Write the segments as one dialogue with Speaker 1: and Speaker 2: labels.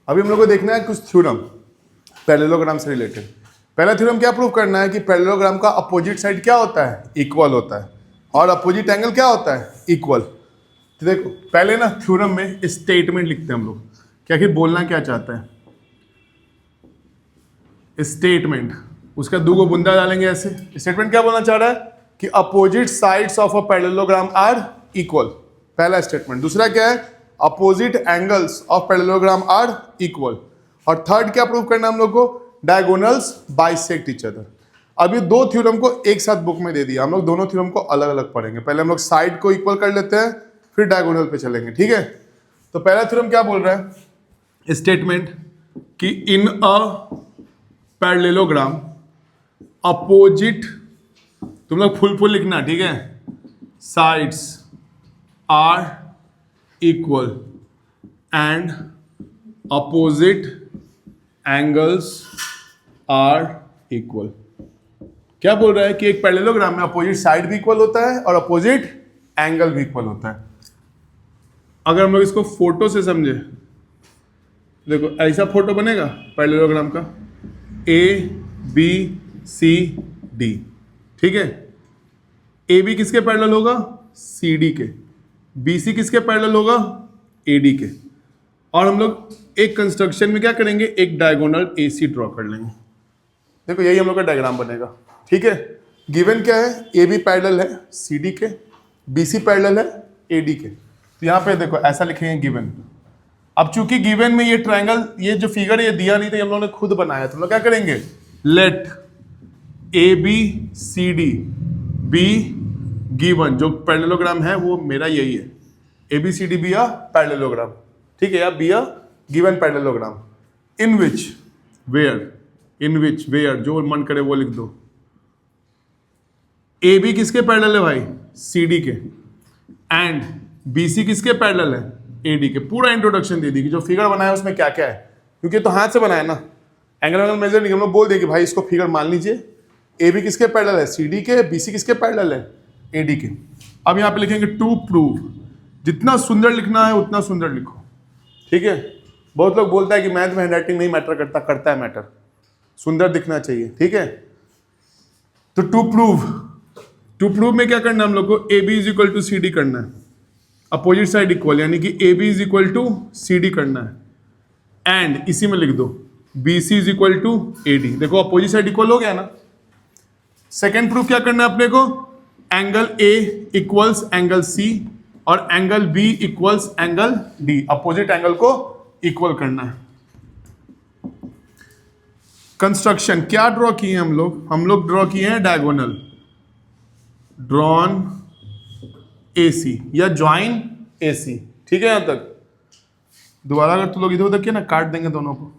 Speaker 1: अभी हम लोग को देखना है कुछ थ्योरम पैरेललोग्राम से रिलेटेड। पहला थ्योरम क्या प्रूव करना है कि पैरेललोग्राम का अपोजिट साइड क्या होता है, इक्वल होता है, और अपोजिट एंगल क्या होता है, इक्वल। तो देखो पहले ना थ्योरम में स्टेटमेंट लिखते हैं हम लोग, क्या कि बोलना क्या चाहता है स्टेटमेंट, उसका दो गो बुंदा डालेंगे ऐसे। स्टेटमेंट क्या बोलना चाह रहा है कि opposite sides of a parallelogram are equal, पहला स्टेटमेंट। दूसरा क्या है, opposite angles of parallelogram are equal. और थर्ड क्या प्रूव करना हम लोग को, डायगोनल्स बाइसेक्ट ईच अदर। अब ये दो थ्योरम को एक साथ बुक में दे दिया, हम लोग दोनों थ्योरम को अलग अलग पढ़ेंगे। पहले हम लोग साइड को इक्वल कर लेते हैं, फिर डायगोनल पे चलेंगे, ठीक है। तो पहला थ्योरम क्या बोल रहा है, स्टेटमेंट कि इन अ पैरेललोग्राम अपोजिट, तुम लोग फुल लिखना, ठीक है, sides are equal and opposite angles are equal. क्या बोल रहा है कि एक पैरेललोग्राम में अपोजिट साइड भी इक्वल होता है और अपोजिट एंगल भी इक्वल होता है। अगर हम लोग इसको फोटो से समझे, देखो ऐसा फोटो बनेगा पैरेललोग्राम का, ए बी सी डी, ठीक है। ए बी किसके पैरेलल होगा, सी डी के। बी सी किसके पैरेलल होगा, ए डी के। और हम लोग एक कंस्ट्रक्शन में क्या करेंगे, एक डायगोनल ए सी ड्रॉ कर लेंगे। देखो यही हम लोग का डायग्राम बनेगा, ठीक है। गिवन क्या है, ए बी पैरेलल है सी डी के, बी सी पैरेलल है ए डी के। तो यहाँ पे देखो ऐसा लिखेंगे गिवन। अब चूंकि गिवन में ये ट्रायंगल, ये जो फिगर ये दिया नहीं था, हम लोगों ने खुद बनाया, तो हम लोग क्या करेंगे, let A B C D be given, जो पैरेललोग्राम है वो मेरा यही है, A B C D be a parallelogram, ठीक है, या be a given parallelogram in which where, जो मन करे वो लिख दो। ए बी किसके पैरेलल है भाई, सी डी के, एंड बी सी किसके पैरेलल है, ए डी के। पूरा इंट्रोडक्शन दे दी कि जो फिगर बनाया उसमें क्या क्या है, क्योंकि तो हाथ से बनाया ना, एंगल मेजर नहीं, हम लोग बोल दें कि भाई इसको फिगर मान लीजिए, ए बी किसके पैरेलल है, सी डी के, बी सी किसके पैरेलल है, ए डी के। अब यहाँ पे लिखेंगे टू प्रूव, जितना सुंदर लिखना है उतना सुंदर लिखो, ठीक है। बहुत लोग बोलता है कि मैथ में हैंडराइटिंग नहीं मैटर करता, करता है मैटर, सुंदर दिखना चाहिए, ठीक है। तो टू प्रूव में क्या करना है हम लोग को, A B is equal to C D करना है, अपोजिट साइड इक्वल, यानी कि A B is equal to C D करना है, एंड इसी में लिख दो B C is equal to A D. देखो अपोजिट साइड इक्वल हो गया ना। सेकेंड प्रूफ क्या करना है अपने को, angle A equals angle C और angle B equals angle D, opposite angle को इक्वल करना है। कंस्ट्रक्शन क्या ड्रॉ किए हम लोग ड्रॉ किए हैं डायगोनल, ड्रॉन AC या ज्वाइन AC, ठीक है। यहां तक दोबारा अगर तुम लोग इधर उधर किया ना, काट देंगे दोनों को,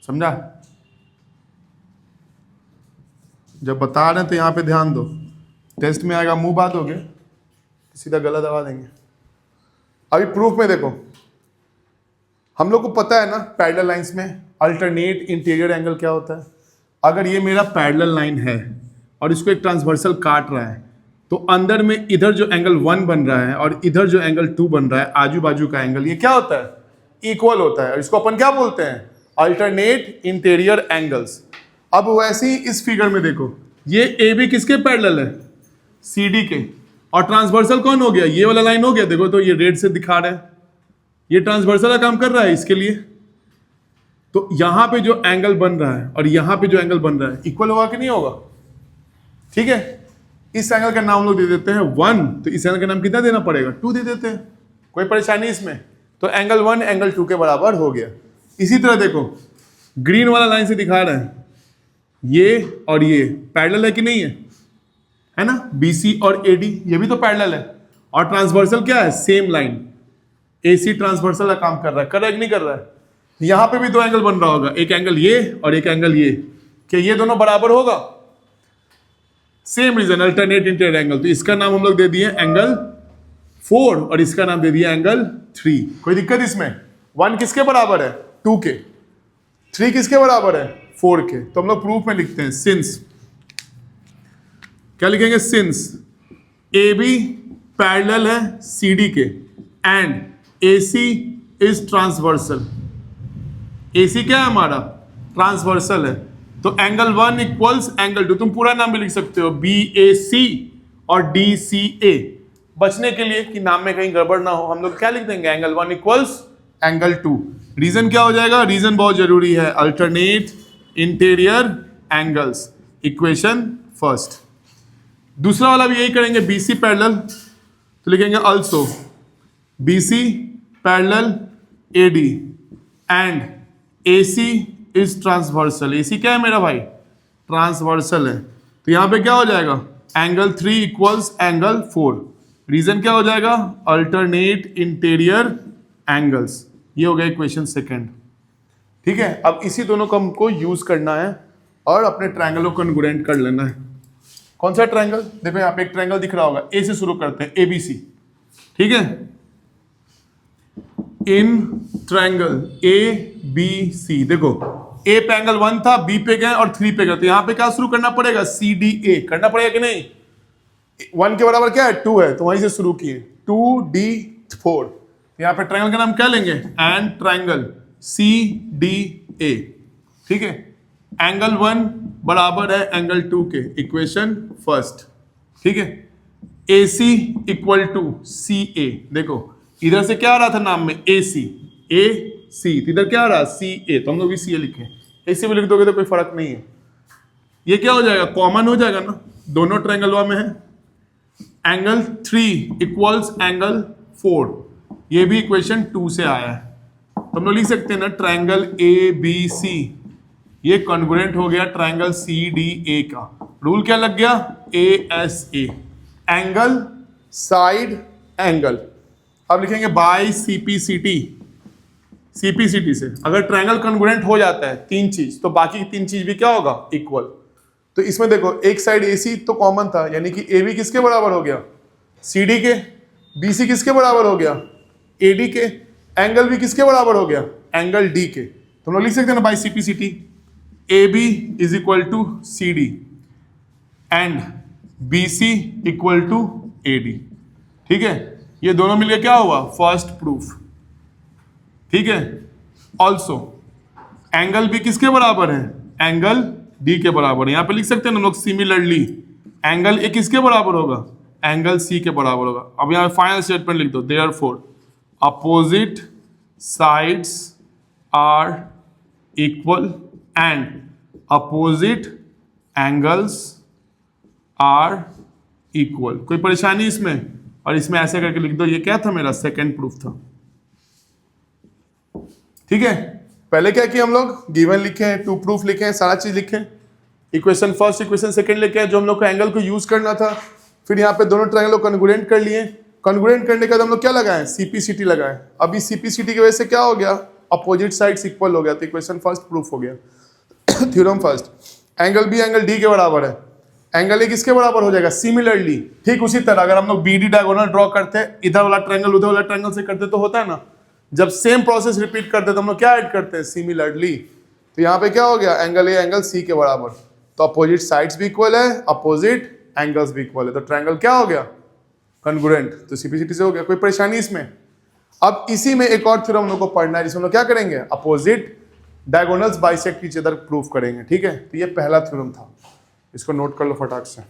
Speaker 1: समझा। जब बता रहे हैं तो यहां पे ध्यान दो, टेस्ट में आएगा मुंह बात हो गया सीधा गला दबा देंगे। अभी प्रूफ में देखो, हम लोग को पता है ना पैरेलल लाइंस में अल्टरनेट इंटीरियर एंगल क्या होता है। अगर ये मेरा पैरेलल लाइन है और इसको एक ट्रांसवर्सल काट रहा है, तो अंदर में इधर जो एंगल 1 बन रहा है और इधर जो एंगल 2 बन रहा है, आजू बाजू का एंगल, ये क्या होता है, इक्वल होता है। और इसको अपन क्या बोलते हैं, अल्टरनेट इंटीरियर एंगल्स। अब वैसे ही इस फिगर में देखो, ये ए बी किसके पैरेलल है, सी डी के, और ट्रांसवर्सल कौन हो गया, ये वाला लाइन हो गया। देखो तो ये रेड से दिखा रहा है, ये ट्रांसवर्सल का काम कर रहा है इसके लिए। तो यहां पे जो एंगल बन रहा है और यहां पे जो एंगल बन रहा है, इक्वल होगा कि नहीं होगा, ठीक है। इस एंगल का नाम लोग दे देते हैं 1, तो इस एंगल का नाम कितना देना पड़ेगा, 2 दे देते हैं, कोई परेशानी इसमें। तो एंगल 1 एंगल 2 के बराबर हो गया। इसी तरह देखो ग्रीन वाला लाइन से दिखा रहा है, ये और ये पैरेलल है कि नहीं है ना, BC और AD ये भी तो पैरेलल है। और ट्रांसवर्सल क्या है, सेम लाइन, AC ट्रांसवर्सल का काम कर रहा है, कि नहीं कर रहा है। यहां पे भी दो एंगल बन रहा होगा, एक एंगल ये और एक एंगल ये, क्या ये दोनों बराबर होगा, same reason, alternate interior angle. तो इसका नाम हम लोग दे दिए एंगल 4 और इसका नाम दे दिया एंगल 3। कोई दिक्कत इसमें, 1 किसके बराबर है, 2 के, 3 किसके बराबर है, 4 के। तो हम लोग प्रूफ में लिखते हैं सिंस, क्या लिखेंगे, सिंस ए बी पैरेलल है सी डी के and AC is transversal, AC क्या है हमारा, ट्रांसवर्सल है, तो एंगल 1 इक्वल्स एंगल 2, तुम पूरा नाम भी लिख सकते हो BAC और DCA। बचने के लिए कि नाम में कहीं गड़बड़ ना हो, हम लोग क्या लिख देंगे, एंगल 1 इक्वल्स एंगल 2। रीजन क्या हो जाएगा, रीजन बहुत जरूरी है, alternate interior angles, equation first. दूसरा वाला भी यही करेंगे, BC पैरेलल, तो लिखेंगे also BC parallel AD and AC is transversal. AC क्या है मेरा भाई, ट्रांसवर्सल है, तो यहां पे क्या हो जाएगा, एंगल 3 इक्वल्स एंगल 4। रीजन क्या हो जाएगा, अल्टरनेट इंटीरियर एंगल्स। ये हो गया इक्वेशन सेकंड। ठीक है, अब इसी दोनों को हमको यूज करना है और अपने ट्रायंगलों को कॉन्ग्रुएंट कर लेना है। कौन सा ट्रायंगल, देखो यहाँ पे एक ट्रायंगल दिख रहा होगा, ए से शुरू करते हैं, ABC। ठीक है, इन ट्रायंगल ABC, देखो A पे एंगल 1 था, B पे गए और 3 पे गए, तो यहाँ पे क्या शुरू करना पड़ेगा, CDA करना पड़ेगा कि नहीं। 1 के बराबर क्या है, 2 है, तो वहीं से शुरू किए, 2D4। यहाँ पे ट्रायंगल का नाम क्या लेंगे, एंड ट्रायंगल CDA। ठीक है, एंगल 1 बराबर है एंगल 2 के, इक्वेशन फर्स्ट। ठीक है, AC इक्वल टू CA, देखो इधर से क्या आ रहा था नाम में, AC, इधर क्या आ रहा है, CA, तो हम लोग भी CA लिखे, AC भी लिख दोगे तो कोई फर्क नहीं है। ये क्या हो जाएगा, कॉमन हो जाएगा ना, दोनों ट्रायंगल में है। एंगल 3 इक्वल्स एंगल 4, ये भी इक्वेशन 2 से आया है, तो हम लोग लिख सकते हैं ना, ट्रायंगल ABC ये कॉन्ग्रुएंट हो गया ट्रायंगल CDA का। रूल क्या लग गया, ASA, एंगल साइड एंगल। अब लिखेंगे बाय CPCT से अगर ट्रायंगल कॉन्ग्रुएंट हो जाता है 3 चीज, तो बाकी 3 चीज भी क्या होगा, इक्वल। तो इसमें देखो एक साइड AC तो कॉमन था, यानी कि AB किसके बराबर हो गया, CD के, BC किसके बराबर हो गया, AD के, एंगल भी किसके बराबर हो गया, एंगल D के। तो हम लोग लिख सकते हैं ना by CPCT, AB is equal to CD and BC equal to AD। ठीक है, ये दोनों मिलकर क्या हुआ, फर्स्ट प्रूफ। ठीक है, ऑल्सो एंगल भी किसके बराबर है, एंगल D के बराबर है। यहां पे लिख सकते हैं हम लोग सिमिलरली एंगल A किसके बराबर होगा, एंगल C के बराबर होगा। अब यहां फाइनल स्टेटमेंट लिख दो, therefore opposite sides are equal and opposite angles are equal. कोई परेशानी इसमें, और इसमें ऐसे करके लिख दो, ये क्या था मेरा सेकंड प्रूफ था। ठीक है, पहले क्या किया हम लोग, गिवन लिखे हैं, 2 प्रूफ लिखे हैं, सारा चीज लिखे, इक्वेशन फर्स्ट इक्वेशन सेकंड लिखे हैं, जो हम लोग को एंगल को यूज करना था। फिर यहाँ पे दोनों ट्रायंगल को कॉन्ग्रुएंट कर लिए, कॉन्ग्रुएंट करने के बाद हम लोग क्या लगाए, CPCT लगाए। अभी CPCT की वजह से क्या हो गया, अपोजिट साइड्स इक्वल हो गया, तो इक्वेशन फर्स्ट प्रूफ हो गया। Theorem first, angle B angle D के बराबर है, एंगल A किसके बराबर हो जाएगा, सिमिलरली। ठीक उसी तरह अगर हम लोग BD डायगोनल ड्रॉ करते, इधर वाला ट्रायंगल उधर वाला ट्रायंगल से करते तो होता है ना, जब सेम प्रोसेस रिपीट करते तो हम लोग क्या ऐड करते हैं, सिमिलरली। तो यहाँ पे क्या हो गया, एंगल A एंगल C के बराबर, तो अपोजिट साइड्स भी इक्वल है, अपोजिट एंगल्स भी इक्वल है, तो ट्रायंगल क्या हो गया, कॉन्ग्रुएंट। तो CPCT से हो गया, कोई परेशानी इसमें। अब इसी में एक और थ्योरम हम लोग को पढ़ना है, जिसमें हम लोग क्या करेंगे, opposite diagonals bisect each other proof करेंगे। ठीक है, तो ये पहला थ्योरम था, इसको नोट कर लो फटाक से।